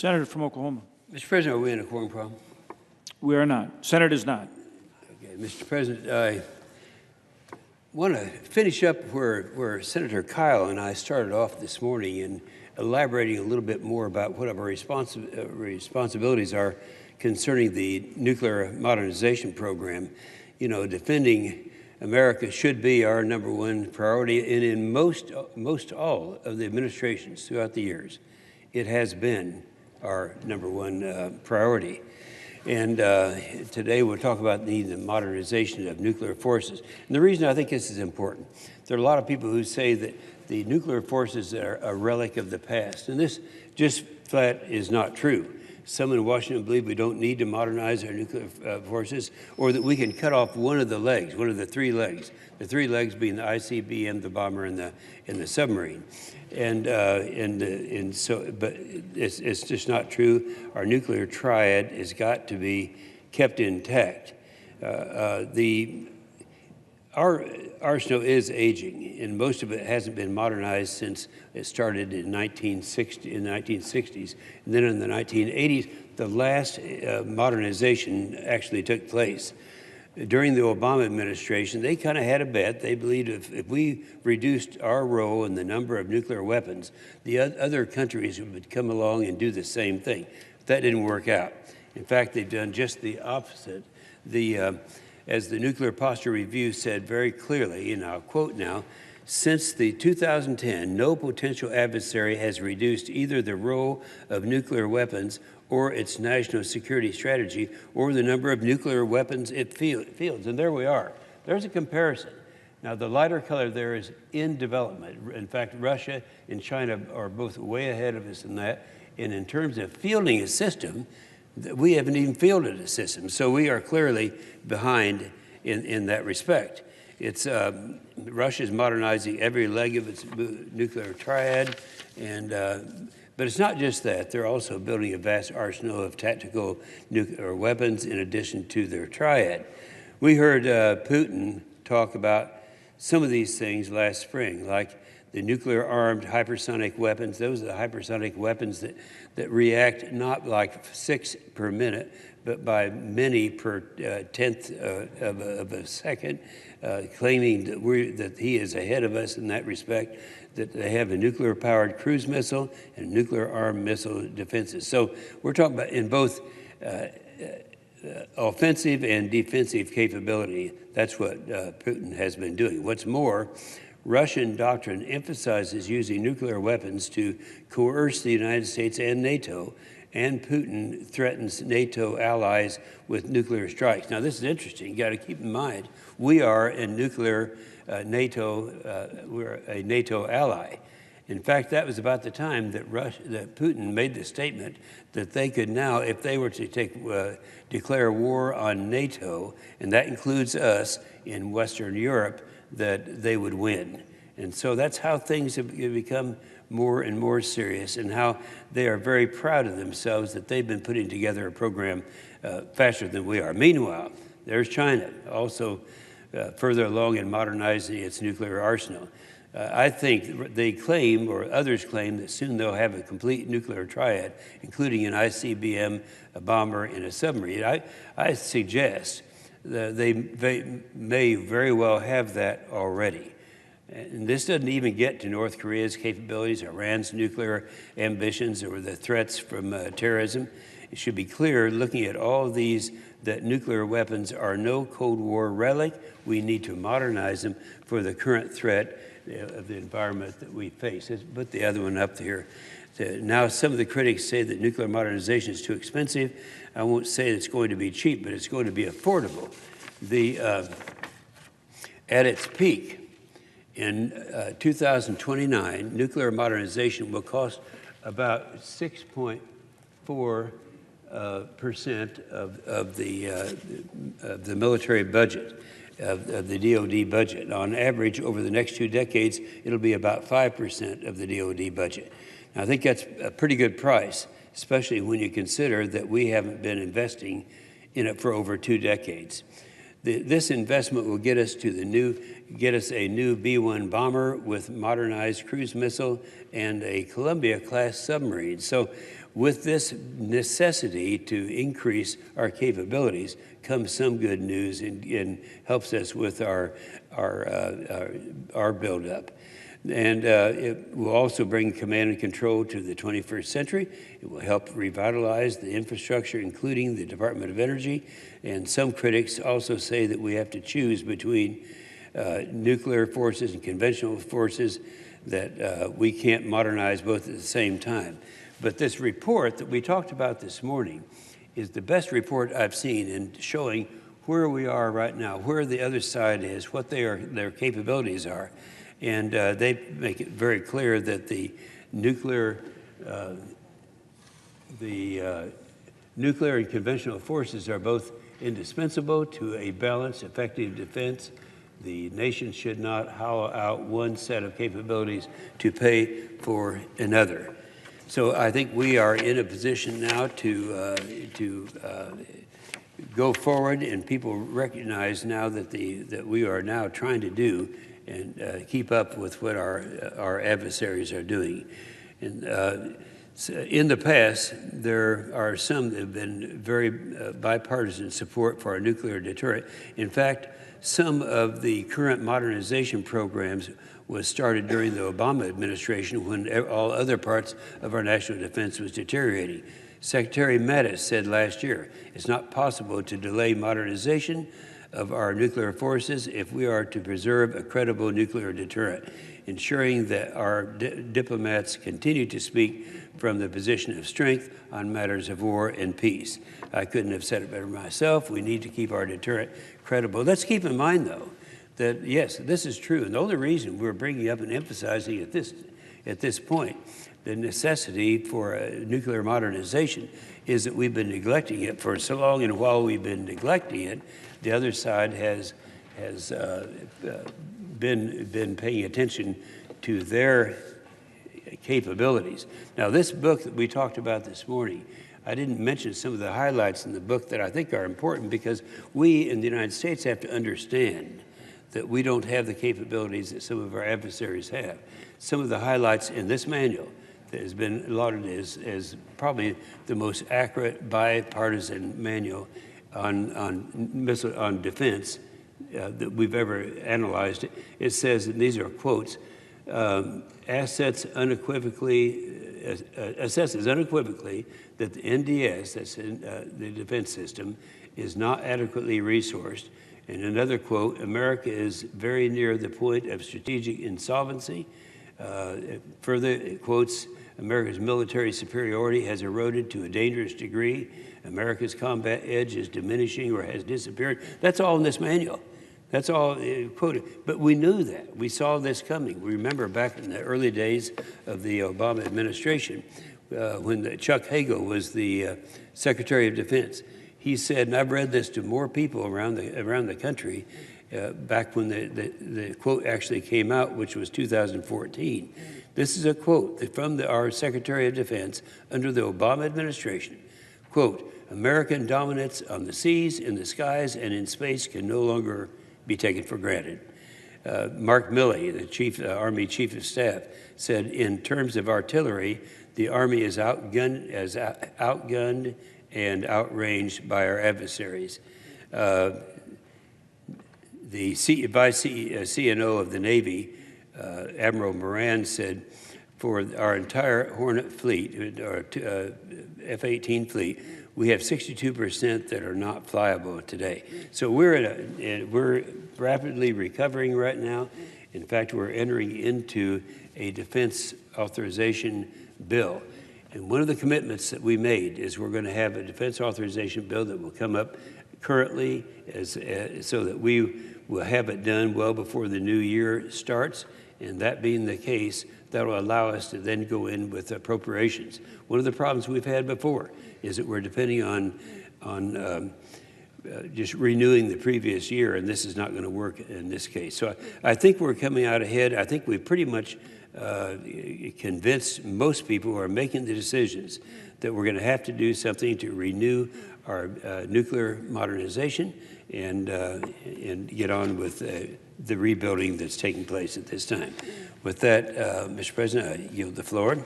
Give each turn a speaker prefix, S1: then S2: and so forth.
S1: Senator from Oklahoma.
S2: Mr. President, are we in a quorum problem?
S1: We are not. Senate is not.
S2: Okay, Mr. President, I want to finish up where Senator Kyle and I started off this morning in elaborating a little bit more about what our responsibilities are concerning the nuclear modernization program. You know, defending America should be our #1 priority, and in most all of the administrations throughout the years, it has been our #1 priority. And today we'll talk about the modernization of nuclear forces. And the reason I think this is important, there are a lot of people who say that the nuclear forces are a relic of the past, and this just flat is not true. Some in Washington believe we don't need to modernize our nuclear forces, or that we can cut off one of the legs, one of the three legs being the ICBM, the bomber, and the submarine. And so, but it's just not true. Our nuclear triad has got to be kept intact. Our arsenal is aging, and most of it hasn't been modernized since it started in the 1960s. And then in the 1980s, the last modernization actually took place. During the Obama administration, they kind of had a bet. They believed if we reduced our role in the number of nuclear weapons, the other countries would come along and do the same thing. That didn't work out. In fact, they've done just the opposite. As the Nuclear Posture Review said very clearly, and I'll quote now, since the 2010, no potential adversary has reduced either the role of nuclear weapons or its national security strategy or the number of nuclear weapons it fields. And there we are. There's a comparison. Now, the lighter color there is in development. In fact, Russia and China are both way ahead of us in that. And in terms of fielding a system, we haven't even fielded a system. So we are clearly behind in that respect. It's Russia's modernizing every leg of its nuclear triad, but it's not just that. They're also building a vast arsenal of tactical nuclear weapons in addition to their triad. We heard Putin talk about some of these things last spring, like the nuclear-armed hypersonic weapons. Those are the hypersonic weapons that react not like 6 per minute, but by many per tenth of a second, claiming that he is ahead of us in that respect, that they have a nuclear-powered cruise missile and nuclear-armed missile defenses. So we're talking about in both offensive and defensive capability. That's what Putin has been doing. What's more, Russian doctrine emphasizes using nuclear weapons to coerce the United States and NATO, and Putin threatens NATO allies with nuclear strikes. Now, this is interesting. You got to keep in mind, we are a nuclear we're a NATO ally. In fact, that was about the time that Putin made the statement that they could now, if they were to declare war on NATO, and that includes us in Western Europe, that they would win. And so that's how things have become more and more serious, and how they are very proud of themselves that they've been putting together a program faster than we are. Meanwhile, there's China, also further along in modernizing its nuclear arsenal. I think they claim, or others claim, that soon they'll have a complete nuclear triad, including an ICBM, a bomber, and a submarine. I suggest that they may very well have that already. And this doesn't even get to North Korea's capabilities, Iran's nuclear ambitions, or the threats from terrorism. It should be clear, looking at all of these, that nuclear weapons are no Cold War relic. We need to modernize them for the current threat of the environment that we face. Let's put the other one up here. Now, some of the critics say that nuclear modernization is too expensive. I won't say it's going to be cheap, but it's going to be affordable. At its peak, in 2029, nuclear modernization will cost about 6.4% of the military budget, of the DoD budget. On average, over the next 2 decades, it'll be about 5% of the DoD budget. Now, I think that's a pretty good price, especially when you consider that we haven't been investing in it for over 2 decades. This investment will get us a new B-1 bomber with modernized cruise missile and a Columbia-class submarine. So with this necessity to increase our capabilities comes some good news and helps us with our buildup. And it will also bring command and control to the 21st century. It will help revitalize the infrastructure, including the Department of Energy. And some critics also say that we have to choose between nuclear forces and conventional forces, that we can't modernize both at the same time. But this report that we talked about this morning is the best report I've seen in showing where we are right now, where the other side is, what their capabilities are. And they make it very clear that the nuclear and conventional forces are both indispensable to a balanced, effective defense. The nation should not hollow out one set of capabilities to pay for another. So I think we are in a position now to go forward, and people recognize now that we are now trying to do and keep up with what our adversaries are doing. And in the past, there are some that have been very bipartisan support for our nuclear deterrent. In fact, some of the current modernization programs was started during the Obama administration when all other parts of our national defense was deteriorating. Secretary Mattis said last year, it's not possible to delay modernization of our nuclear forces if we are to preserve a credible nuclear deterrent, ensuring that our diplomats continue to speak from the position of strength on matters of war and peace. I couldn't have said it better myself. We need to keep our deterrent credible. Let's keep in mind, though, that yes, this is true. And the only reason we're bringing up and emphasizing at this point the necessity for nuclear modernization is that we've been neglecting it for so long, and while we've been neglecting it, the other side has been paying attention to their capabilities. Now, this book that we talked about this morning, I didn't mention some of the highlights in the book that I think are important, because we in the United States have to understand that we don't have the capabilities that some of our adversaries have. Some of the highlights in this manual that has been lauded as probably the most accurate bipartisan manual on defense that we've ever analyzed. It says, and these are quotes, assesses unequivocally that the NDS, that's the defense system, is not adequately resourced. And another quote, America is very near the point of strategic insolvency. Further, it quotes, America's military superiority has eroded to a dangerous degree. America's combat edge is diminishing or has disappeared. That's all in this manual. That's all quoted. But we knew that. We saw this coming. We remember back in the early days of the Obama administration when Chuck Hagel was the Secretary of Defense. He said, and I've read this to more people around the country, back when the quote actually came out, which was 2014. This is a quote from our Secretary of Defense under the Obama administration. Quote, American dominance on the seas, in the skies, and in space can no longer be taken for granted. Mark Milley, the Army Chief of Staff, said, in terms of artillery, the Army is outgunned and outranged by our adversaries. The Vice CNO of the Navy, Admiral Moran, said, for our entire Hornet fleet, or F-18 fleet, we have 62% that are not flyable today. So we're rapidly recovering right now. In fact, we're entering into a defense authorization bill. And one of the commitments that we made is we're going to have a defense authorization bill that will come up currently so that we will have it done well before the new year starts. And that being the case, that will allow us to then go in with appropriations. One of the problems we've had before is that we're depending on just renewing the previous year, and this is not going to work in this case. So I think we're coming out ahead. I think we've pretty much convinced most people who are making the decisions that we're going to have to do something to renew our nuclear modernization and get on with the rebuilding that's taking place at this time. With that, Mr. President, I yield the floor.